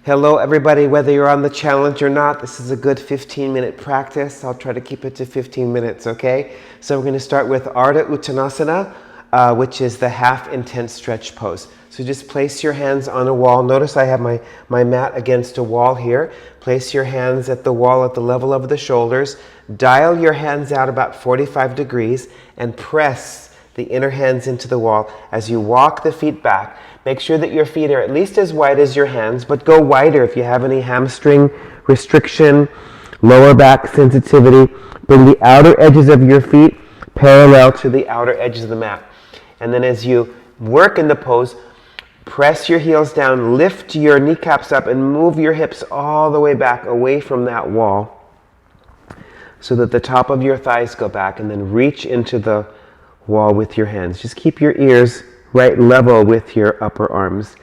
Hello everybody, whether you're on the challenge or not, this is a good 15-minute practice. I'll try to keep it to 15 minutes, okay? So we're going to start with Ardha Uttanasana, which is the half intense stretch pose. So just place your hands on a wall. Notice I have my mat against a wall here. Place your hands at the wall at the level of the shoulders. Dial your hands out about 45 degrees and press the inner hands into the wall as you walk the feet back. Make sure that your feet are at least as wide as your hands, but go wider if you have any hamstring restriction, lower back sensitivity. Bring the outer edges of your feet parallel to the outer edges of the mat. And then as you work in the pose, press your heels down, lift your kneecaps up, and move your hips all the way back away from that wall so that the top of your thighs go back, and then reach into the wall with your hands. Just keep your ears right level with your upper arms,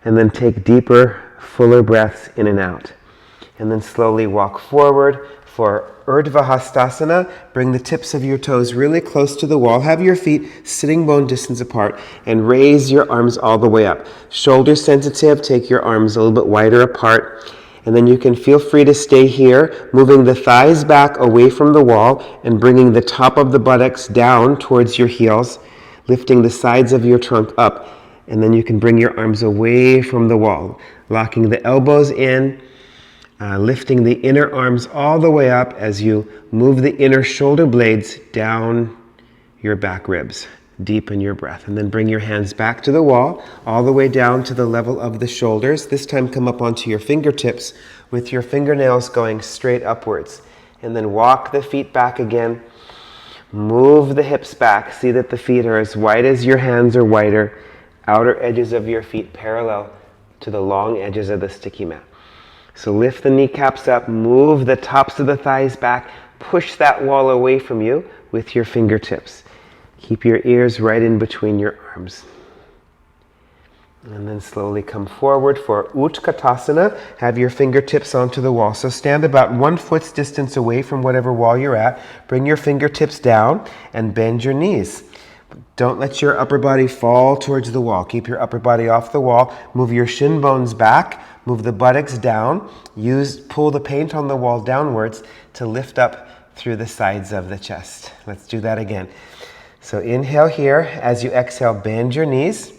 and then take deeper, fuller breaths in and out. And then slowly walk forward for Urdhva Hastasana. Bring the tips of your toes really close to the wall. Have your feet sitting bone distance apart and raise your arms all the way up. Shoulder sensitive, take your arms a little bit wider apart. And then you can feel free to stay here, moving the thighs back away from the wall and bringing the top of the buttocks down towards your heels, lifting the sides of your trunk up. And then you can bring your arms away from the wall, locking the elbows in, lifting the inner arms all the way up as you move the inner shoulder blades down your back ribs. Deepen your breath, and then bring your hands back to the wall, all the way down to the level of the shoulders. This time come up onto your fingertips with your fingernails going straight upwards. And then walk the feet back again. Move the hips back. See that the feet are as wide as your hands or wider. Outer edges of your feet parallel to the long edges of the sticky mat. So lift the kneecaps up, move the tops of the thighs back, push that wall away from you with your fingertips. Keep your ears right in between your arms. And then slowly come forward for Utkatasana. Have your fingertips onto the wall. So stand about 1 foot's distance away from whatever wall you're at. Bring your fingertips down and bend your knees. Don't let your upper body fall towards the wall. Keep your upper body off the wall. Move your shin bones back. Move the buttocks down. Pull the paint on the wall downwards to lift up through the sides of the chest. Let's do that again. So inhale here. As you exhale, bend your knees.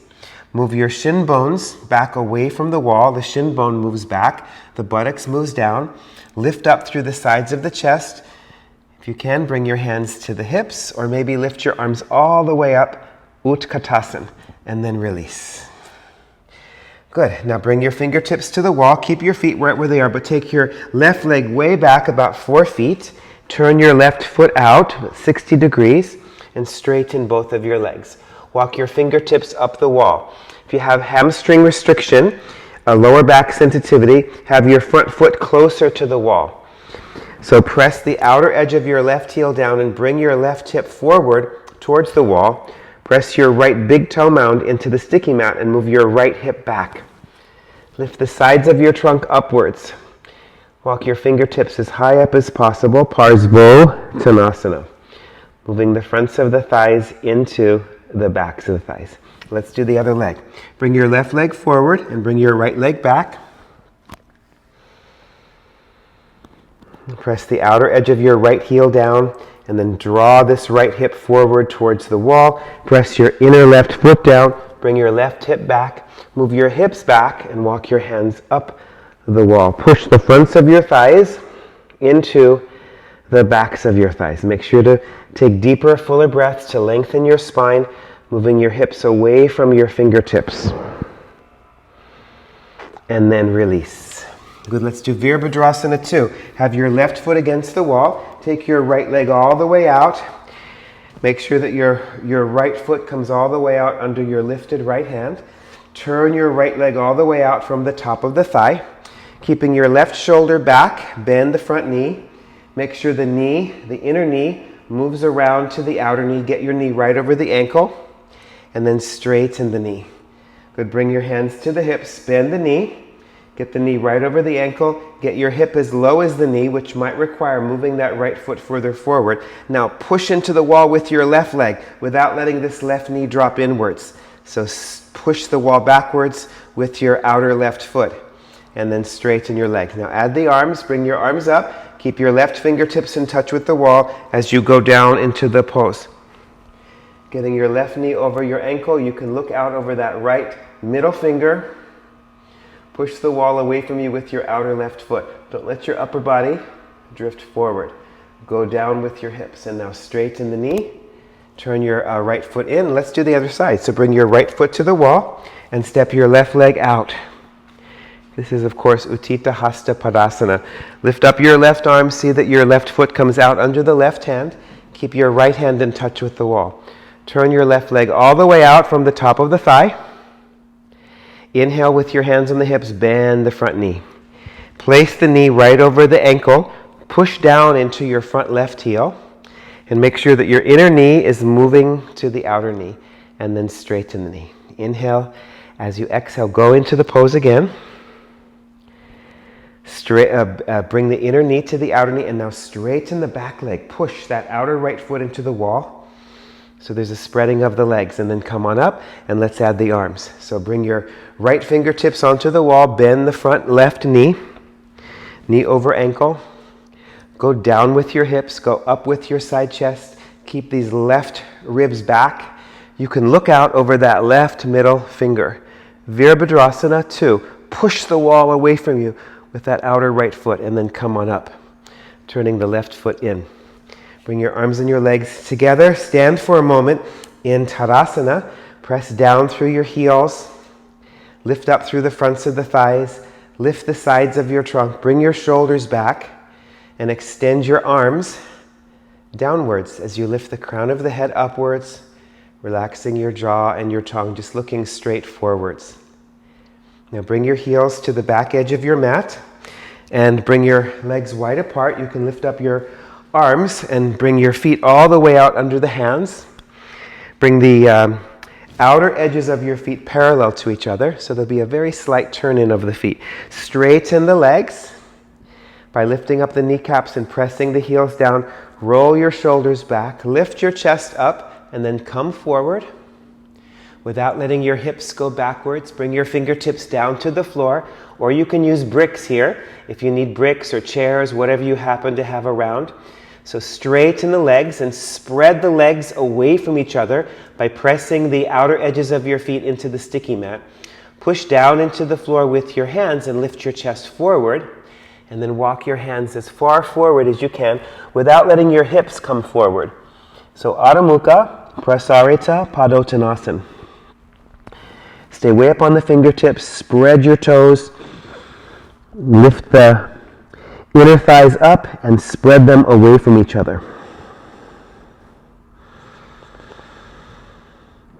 Move your shin bones back away from the wall. The shin bone moves back. The buttocks moves down. Lift up through the sides of the chest. If you can, bring your hands to the hips, or maybe lift your arms all the way up, Utkatasana, and then release. Good. Now bring your fingertips to the wall. Keep your feet right where they are, but take your left leg way back about 4 feet. Turn your left foot out 60 degrees and straighten both of your legs. Walk your fingertips up the wall. If you have hamstring restriction, a lower back sensitivity, have your front foot closer to the wall. So press the outer edge of your left heel down and bring your left hip forward towards the wall. Press your right big toe mound into the sticky mat and move your right hip back. Lift the sides of your trunk upwards. Walk your fingertips as high up as possible, Parsvottanasana. Moving the fronts of the thighs into the backs of the thighs. Let's do the other leg. Bring your left leg forward and bring your right leg back. Press the outer edge of your right heel down and then draw this right hip forward towards the wall. Press your inner left foot down. Bring your left hip back. Move your hips back and walk your hands up the wall. Push the fronts of your thighs into the backs of your thighs. Make sure to take deeper, fuller breaths to lengthen your spine, moving your hips away from your fingertips. And then release. Good, let's do Virabhadrasana 2. Have your left foot against the wall. Take your right leg all the way out. Make sure that your right foot comes all the way out under your lifted right hand. Turn your right leg all the way out from the top of the thigh. Keeping your left shoulder back, bend the front knee. Make sure the inner knee, moves around to the outer knee. Get your knee right over the ankle. And then straighten the knee. Good, bring your hands to the hips, bend the knee. Get the knee right over the ankle. Get your hip as low as the knee, which might require moving that right foot further forward. Now push into the wall with your left leg without letting this left knee drop inwards. So push the wall backwards with your outer left foot. and then straighten your legs. Now add the arms, bring your arms up, keep your left fingertips in touch with the wall as you go down into the pose. Getting your left knee over your ankle, you can look out over that right middle finger. Push the wall away from you with your outer left foot. Don't let your upper body drift forward. Go down with your hips, and now straighten the knee. Turn your right foot in. Let's do the other side. So bring your right foot to the wall and step your left leg out. This is, of course, Utthita Hasta Padasana. Lift up your left arm. See that your left foot comes out under the left hand. Keep your right hand in touch with the wall. Turn your left leg all the way out from the top of the thigh. Inhale with your hands on the hips. Bend the front knee. Place the knee right over the ankle. Push down into your front left heel. And make sure that your inner knee is moving to the outer knee. And then straighten the knee. Inhale. As you exhale, go into the pose again. Bring the inner knee to the outer knee. And now straighten the back leg. Push that outer right foot into the wall. So there's a spreading of the legs. And then come on up. And let's add the arms. So bring your right fingertips onto the wall. Bend the front left knee. Knee over ankle. Go down with your hips, go up with your side chest. Keep these left ribs back. You can look out over that left middle finger. Virabhadrasana 2. Push the wall away from you with that outer right foot and then come on up. Turning the left foot in. Bring your arms and your legs together. Stand for a moment in Tadasana. Press down through your heels. Lift up through the fronts of the thighs. Lift the sides of your trunk. Bring your shoulders back. And extend your arms downwards as you lift the crown of the head upwards, relaxing your jaw and your tongue, just looking straight forwards. Now bring your heels to the back edge of your mat and bring your legs wide apart. You can lift up your arms and bring your feet all the way out under the hands. Bring the outer edges of your feet parallel to each other, so there'll be a very slight turn in of the feet. Straighten the legs. By lifting up the kneecaps and pressing the heels down, roll your shoulders back, lift your chest up, and then come forward. Without letting your hips go backwards, bring your fingertips down to the floor, or you can use bricks here if you need bricks or chairs, whatever you happen to have around. So straighten the legs and spread the legs away from each other by pressing the outer edges of your feet into the sticky mat. Push down into the floor with your hands and lift your chest forward. And then walk your hands as far forward as you can without letting your hips come forward. So Adho Mukha Prasarita Padottanasana. Stay way up on the fingertips, spread your toes, lift the inner thighs up and spread them away from each other.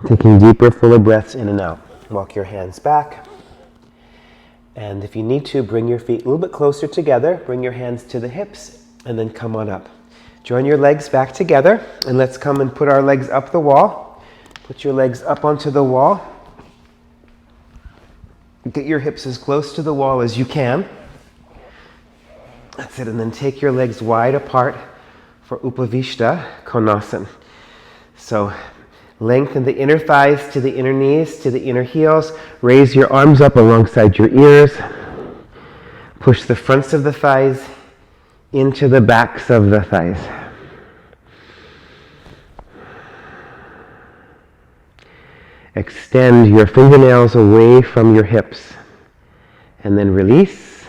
Taking deeper, fuller breaths in and out. Walk your hands back. And if you need to, bring your feet a little bit closer together. Bring your hands to the hips and then come on up. Join your legs back together and let's come and put our legs up the wall. Put your legs up onto the wall. Get your hips as close to the wall as you can. That's it. And then take your legs wide apart for Upavishta Konasana. So lengthen the inner thighs to the inner knees, to the inner heels. Raise your arms up alongside your ears. Push the fronts of the thighs into the backs of the thighs. Extend your fingernails away from your hips. And then release.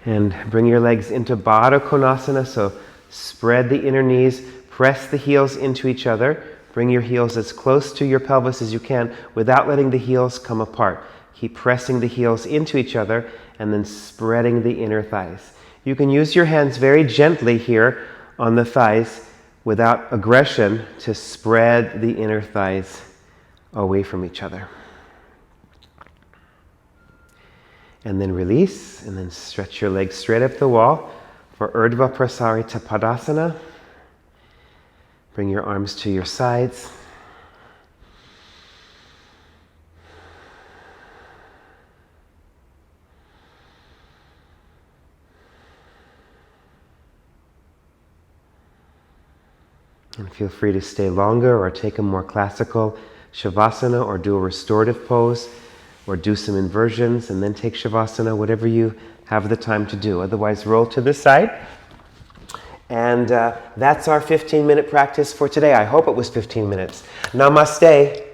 And bring your legs into Baddha Konasana. So spread the inner knees. Press the heels into each other. Bring your heels as close to your pelvis as you can without letting the heels come apart. Keep pressing the heels into each other and then spreading the inner thighs. You can use your hands very gently here on the thighs without aggression to spread the inner thighs away from each other. And then release, and then stretch your legs straight up the wall for Urdhva Prasarita Padasana. Bring your arms to your sides. And feel free to stay longer or take a more classical Shavasana or do a restorative pose, or do some inversions and then take Shavasana, whatever you have the time to do. Otherwise, roll to the side. And that's our 15-minute practice for today. I hope it was 15 minutes. Namaste.